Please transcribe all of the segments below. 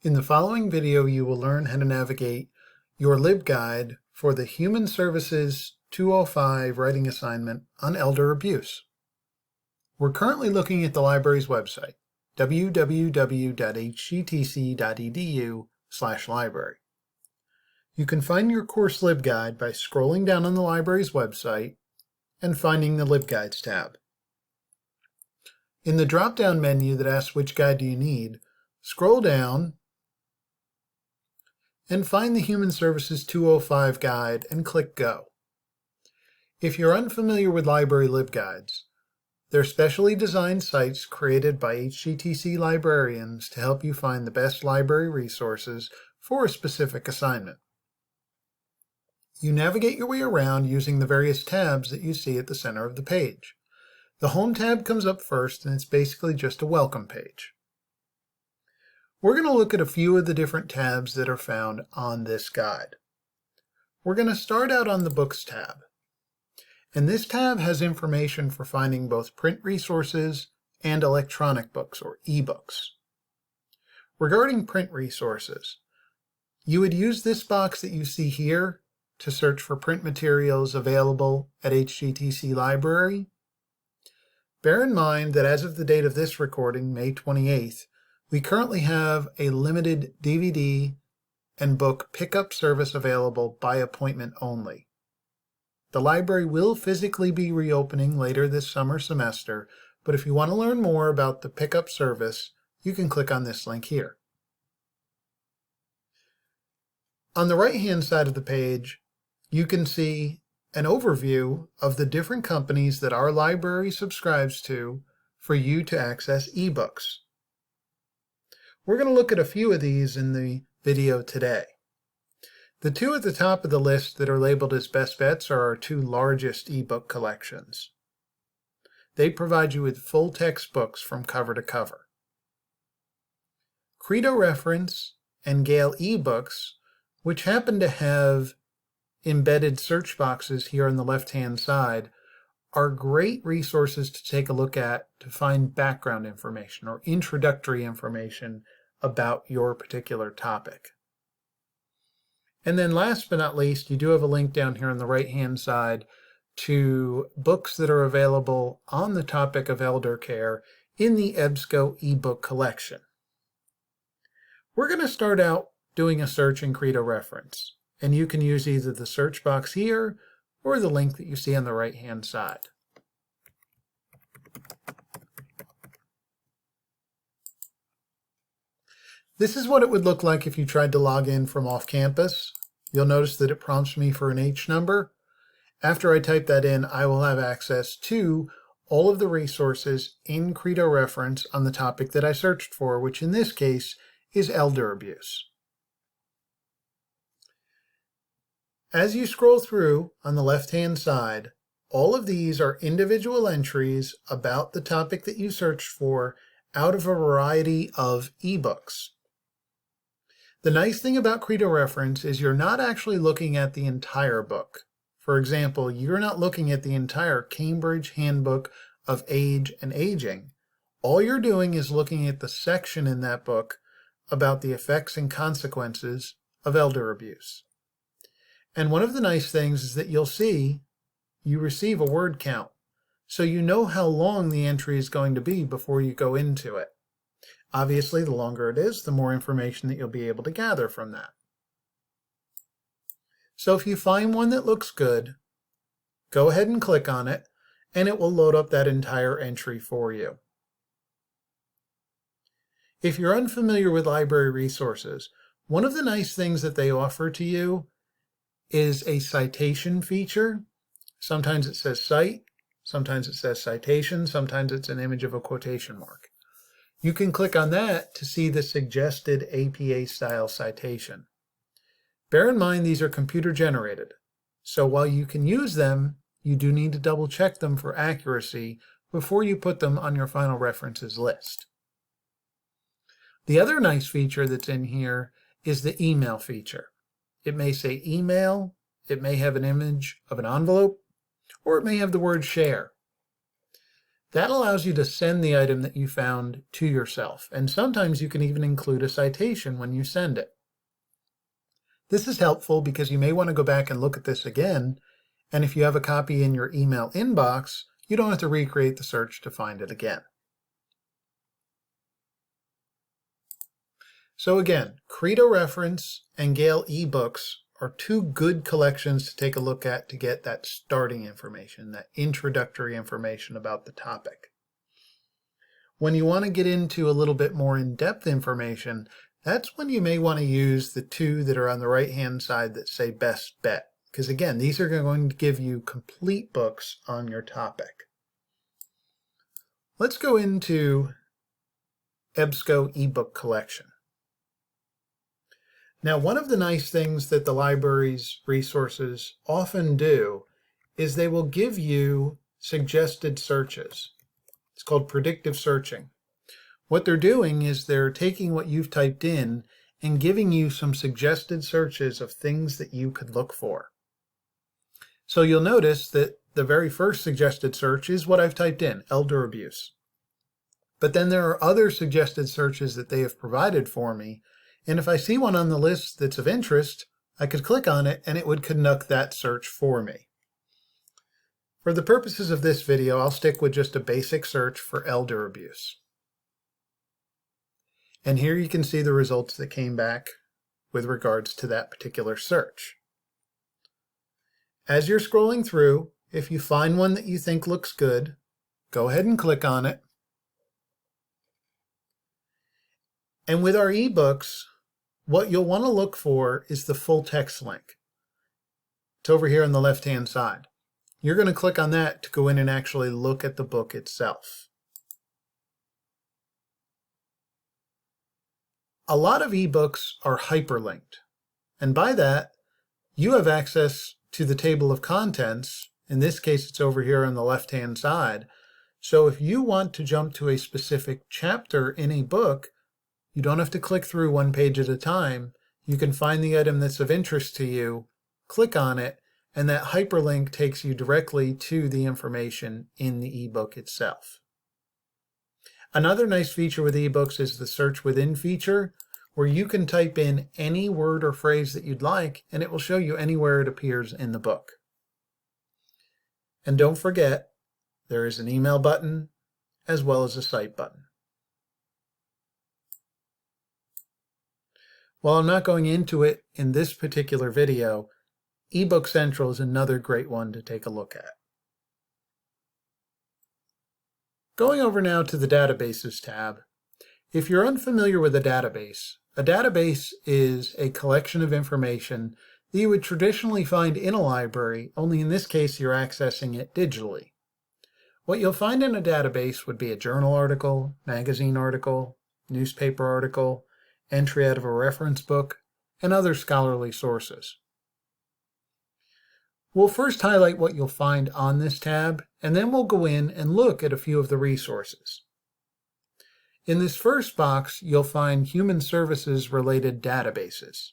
In the following video, you will learn how to navigate your LibGuide for the Human Services 205 writing assignment on elder abuse. We're currently looking at the library's website, www.hgtc.edu/library. You can find your course LibGuide by scrolling down on the library's website and finding the LibGuides tab. In the drop-down menu that asks which guide do you need, scroll down and find the Human Services 205 guide and click Go. If you're unfamiliar with library LibGuides, they're specially designed sites created by HGTC librarians to help you find the best library resources for a specific assignment. You navigate your way around using the various tabs that you see at the center of the page. The Home tab comes up first, and it's basically just a welcome page. We're going to look at a few of the different tabs that are found on this guide. We're going to start out on the Books tab. And this tab has information for finding both print resources and electronic books, or ebooks. Regarding print resources, you would use this box that you see here to search for print materials available at HGTC Library. Bear in mind that as of the date of this recording, May 28th, we currently have a limited DVD and book pickup service available by appointment only. The library will physically be reopening later this summer semester, but if you want to learn more about the pickup service, you can click on this link here. On the right-hand side of the page, you can see an overview of the different companies that our library subscribes to for you to access ebooks. We're going to look at a few of these in the video today. The two at the top of the list that are labeled as best bets are our two largest ebook collections. They provide you with full text books from cover to cover. Credo Reference and Gale eBooks, which happen to have embedded search boxes here on the left-hand side, are great resources to take a look at to find background information or introductory information about your particular topic. And then last but not least, you do have a link down here on the right-hand side to books that are available on the topic of elder care in the EBSCO ebook collection. We're going to start out doing a search in Credo Reference, and you can use either the search box here or the link that you see on the right-hand side. This is what it would look like if you tried to log in from off campus. You'll notice that it prompts me for an H number. After I type that in, I will have access to all of the resources in Credo Reference on the topic that I searched for, which in this case is elder abuse. As you scroll through on the left-hand side, all of these are individual entries about the topic that you searched for out of a variety of ebooks. The nice thing about Credo Reference is you're not actually looking at the entire book. For example, you're not looking at the entire Cambridge Handbook of Age and Aging. All you're doing is looking at the section in that book about the effects and consequences of elder abuse. And one of the nice things is that you'll see you receive a word count, so you know how long the entry is going to be before you go into it. Obviously, the longer it is, the more information that you'll be able to gather from that. So if you find one that looks good, go ahead and click on it, and it will load up that entire entry for you. If you're unfamiliar with library resources, one of the nice things that they offer to you is a citation feature. Sometimes it says cite, sometimes it says citation, sometimes it's an image of a quotation mark. You can click on that to see the suggested APA-style citation. Bear in mind these are computer generated, so while you can use them, you do need to double check them for accuracy before you put them on your final references list. The other nice feature that's in here is the email feature. It may say email, it may have an image of an envelope, or it may have the word share. That allows you to send the item that you found to yourself, and sometimes you can even include a citation when you send it. This is helpful because you may want to go back and look at this again, and if you have a copy in your email inbox, you don't have to recreate the search to find it again. So again, Credo Reference and Gale eBooks are two good collections to take a look at to get that starting information, that introductory information about the topic. When you want to get into a little bit more in-depth information, that's when you may want to use the two that are on the right-hand side that say Best Bet. Because again, these are going to give you complete books on your topic. Let's go into EBSCO ebook collection. Now, one of the nice things that the library's resources often do is they will give you suggested searches. It's called predictive searching. What they're doing is they're taking what you've typed in and giving you some suggested searches of things that you could look for. So you'll notice that the very first suggested search is what I've typed in, elder abuse. But then there are other suggested searches that they have provided for me. And if I see one on the list that's of interest, I could click on it and it would conduct that search for me. For the purposes of this video, I'll stick with just a basic search for elder abuse. And here you can see the results that came back with regards to that particular search. As you're scrolling through, if you find one that you think looks good, go ahead and click on it. And with our ebooks, what you'll want to look for is the full text link. It's over here on the left-hand side. You're going to click on that to go in and actually look at the book itself. A lot of ebooks are hyperlinked, and by that, you have access to the table of contents. In this case, it's over here on the left-hand side. So if you want to jump to a specific chapter in a book, you don't have to click through one page at a time. You can find the item that's of interest to you, click on it, and that hyperlink takes you directly to the information in the ebook itself. Another nice feature with ebooks is the search within feature, where you can type in any word or phrase that you'd like, and it will show you anywhere it appears in the book. And don't forget, there is an email button as well as a cite button. While I'm not going into it in this particular video, eBook Central is another great one to take a look at. Going over now to the Databases tab, if you're unfamiliar with a database is a collection of information that you would traditionally find in a library, only in this case you're accessing it digitally. What you'll find in a database would be a journal article, magazine article, newspaper article, entry out of a reference book, and other scholarly sources. We'll first highlight what you'll find on this tab, and then we'll go in and look at a few of the resources. In this first box, you'll find human services related databases.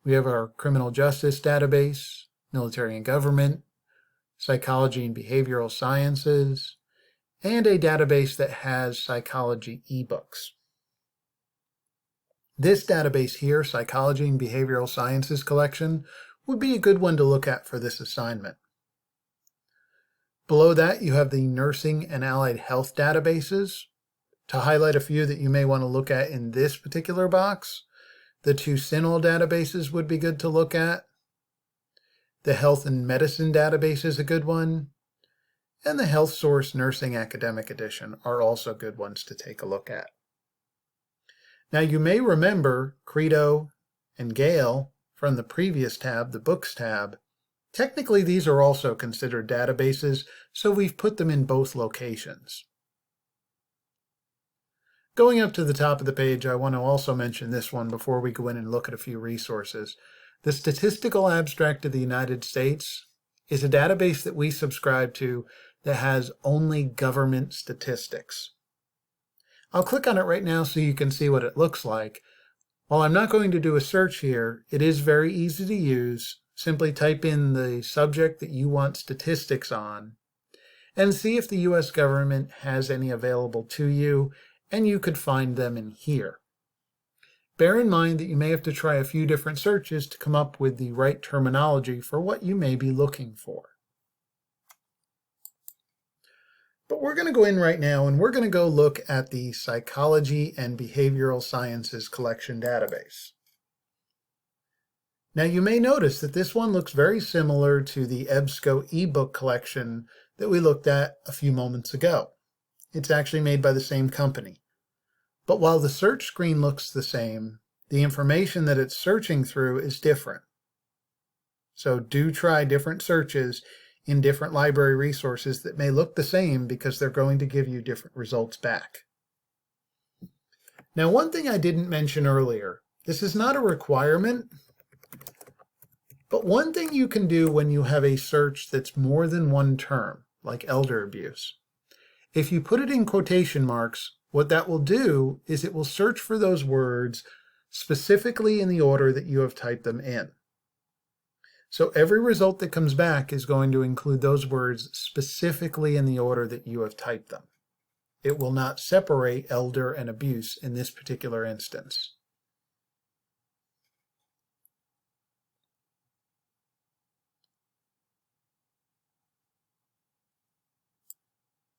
We have our criminal justice database, military and government, psychology and behavioral sciences, and a database that has psychology ebooks. This database here, Psychology and Behavioral Sciences Collection, would be a good one to look at for this assignment. Below that, you have the Nursing and Allied Health databases. To highlight a few that you may want to look at in this particular box, the two CINAHL databases would be good to look at. The Health and Medicine database is a good one. And the Health Source Nursing Academic Edition are also good ones to take a look at. Now you may remember Credo and Gale from the previous tab, the Books tab. Technically these are also considered databases, so we've put them in both locations. Going up to the top of the page, I want to also mention this one before we go in and look at a few resources. The Statistical Abstract of the United States is a database that we subscribe to that has only government statistics. I'll click on it right now so you can see what it looks like. While I'm not going to do a search here, it is very easy to use. Simply type in the subject that you want statistics on, and see if the US government has any available to you, and you could find them in here. Bear in mind that you may have to try a few different searches to come up with the right terminology for what you may be looking for. But we're going to go in right now and we're going to go look at the Psychology and Behavioral Sciences Collection database. Now you may notice that this one looks very similar to the EBSCO ebook collection that we looked at a few moments ago. It's actually made by the same company. But while the search screen looks the same, the information that it's searching through is different. So do try different searches in different library resources that may look the same because they're going to give you different results back. Now, one thing I didn't mention earlier, this is not a requirement, but one thing you can do when you have a search that's more than one term, like elder abuse. If you put it in quotation marks, what that will do is it will search for those words specifically in the order that you have typed them in. So every result that comes back is going to include those words specifically in the order that you have typed them. It will not separate elder and abuse in this particular instance.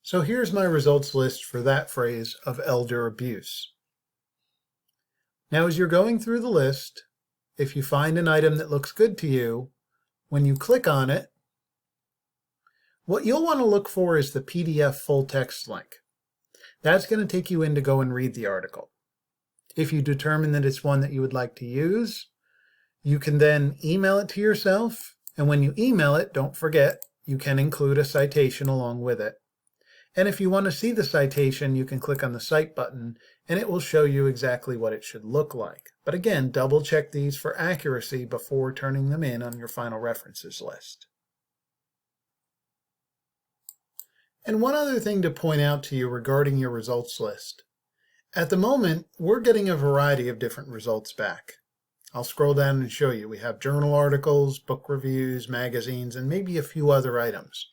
So here's my results list for that phrase of elder abuse. Now, as you're going through the list, if you find an item that looks good to you, when you click on it, what you'll want to look for is the PDF full text link. That's going to take you in to go and read the article. If you determine that it's one that you would like to use, you can then email it to yourself, and when you email it, don't forget, you can include a citation along with it. And if you want to see the citation, you can click on the Cite button, and it will show you exactly what it should look like. But again, double check these for accuracy before turning them in on your final references list. And one other thing to point out to you regarding your results list. At the moment, we're getting a variety of different results back. I'll scroll down and show you. We have journal articles, book reviews, magazines, and maybe a few other items.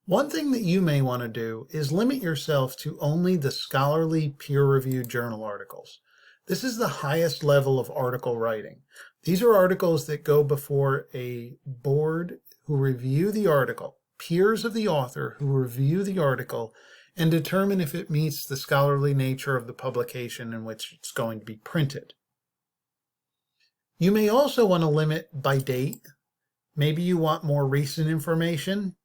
One thing that you may want to do is limit yourself to only the scholarly peer-reviewed journal articles. This is the highest level of article writing. These are articles that go before a board who review the article, peers of the author who review the article and determine if it meets the scholarly nature of the publication in which it's going to be printed. You may also want to limit by date. Maybe you want more recent information.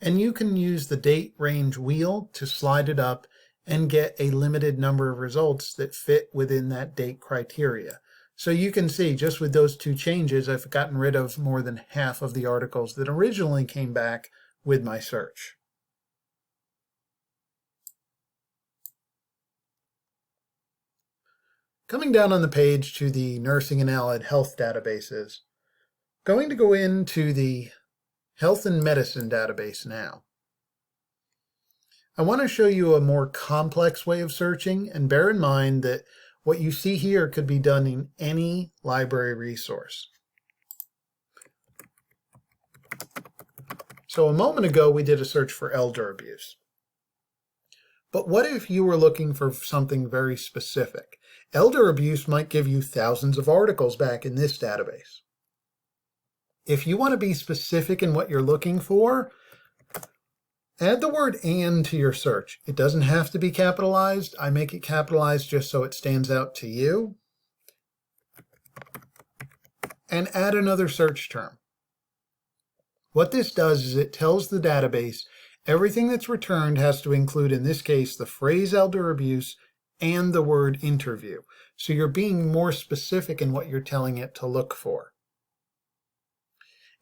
And you can use the date range wheel to slide it up and get a limited number of results that fit within that date criteria. So you can see just with those two changes, I've gotten rid of more than half of the articles that originally came back with my search. Coming down on the page to the nursing and allied health databases, going to go into the Health and Medicine database now. I want to show you a more complex way of searching, and bear in mind that what you see here could be done in any library resource. So a moment ago we did a search for elder abuse. But what if you were looking for something very specific? Elder abuse might give you thousands of articles back in this database. If you want to be specific in what you're looking for, add the word "and" to your search. It doesn't have to be capitalized. I make it capitalized just so it stands out to you. And add another search term. What this does is it tells the database everything that's returned has to include, in this case, the phrase elder abuse and the word interview. So you're being more specific in what you're telling it to look for.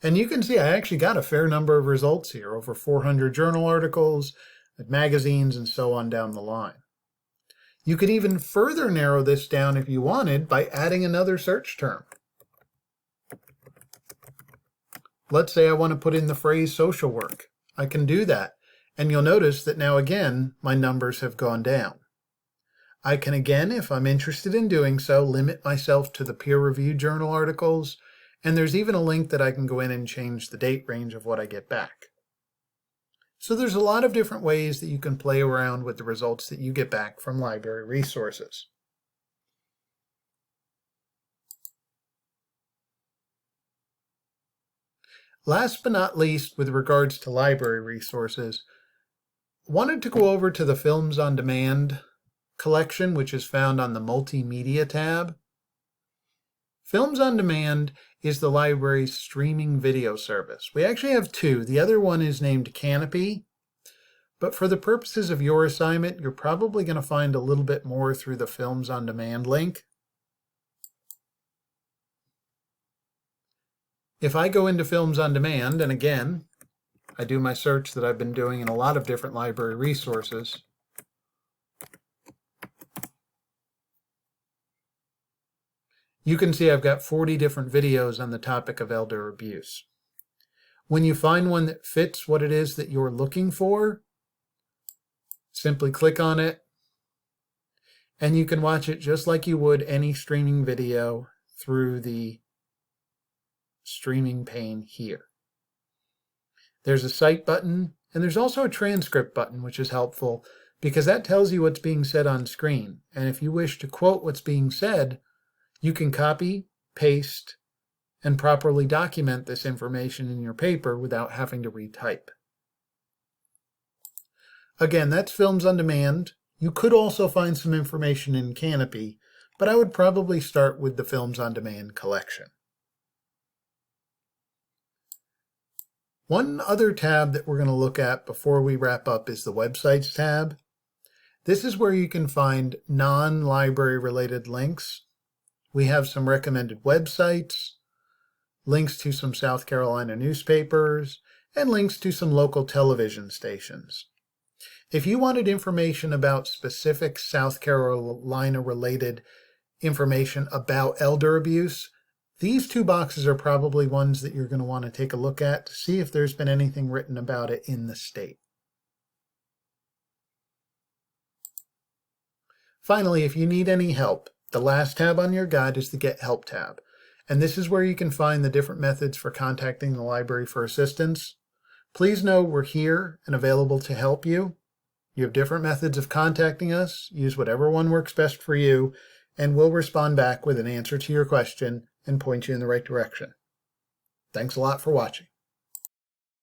And you can see I actually got a fair number of results here, over 400 journal articles, magazines, and so on down the line. You could even further narrow this down if you wanted by adding another search term. Let's say I want to put in the phrase social work. I can do that, and you'll notice that now again my numbers have gone down. I can again, if I'm interested in doing so, limit myself to the peer-reviewed journal articles, and there's even a link that I can go in and change the date range of what I get back. So there's a lot of different ways that you can play around with the results that you get back from library resources. Last but not least, with regards to library resources, wanted to go over to the Films on Demand collection, which is found on the Multimedia tab. Films on Demand is the library's streaming video service. We actually have two. The other one is named Canopy, but for the purposes of your assignment, you're probably going to find a little bit more through the Films on Demand link. If I go into Films on Demand, and again, I do my search that I've been doing in a lot of different library resources, you can see I've got 40 different videos on the topic of elder abuse. When you find one that fits what it is that you're looking for, simply click on it, and you can watch it just like you would any streaming video through the streaming pane here. There's a cite button, and there's also a transcript button, which is helpful because that tells you what's being said on screen. And if you wish to quote what's being said, you can copy, paste, and properly document this information in your paper without having to retype. Again, that's Films on Demand. You could also find some information in Canopy, but I would probably start with the Films on Demand collection. One other tab that we're going to look at before we wrap up is the Websites tab. This is where you can find non-library related links. We have some recommended websites, links to some South Carolina newspapers, and links to some local television stations. If you wanted information about specific South Carolina related information about elder abuse, these two boxes are probably ones that you're going to want to take a look at to see if there's been anything written about it in the state. Finally, if you need any help, the last tab on your guide is the Get Help tab. And this is where you can find the different methods for contacting the library for assistance. Please know we're here and available to help you. You have different methods of contacting us. Use whatever one works best for you, and we'll respond back with an answer to your question and point you in the right direction. Thanks a lot for watching.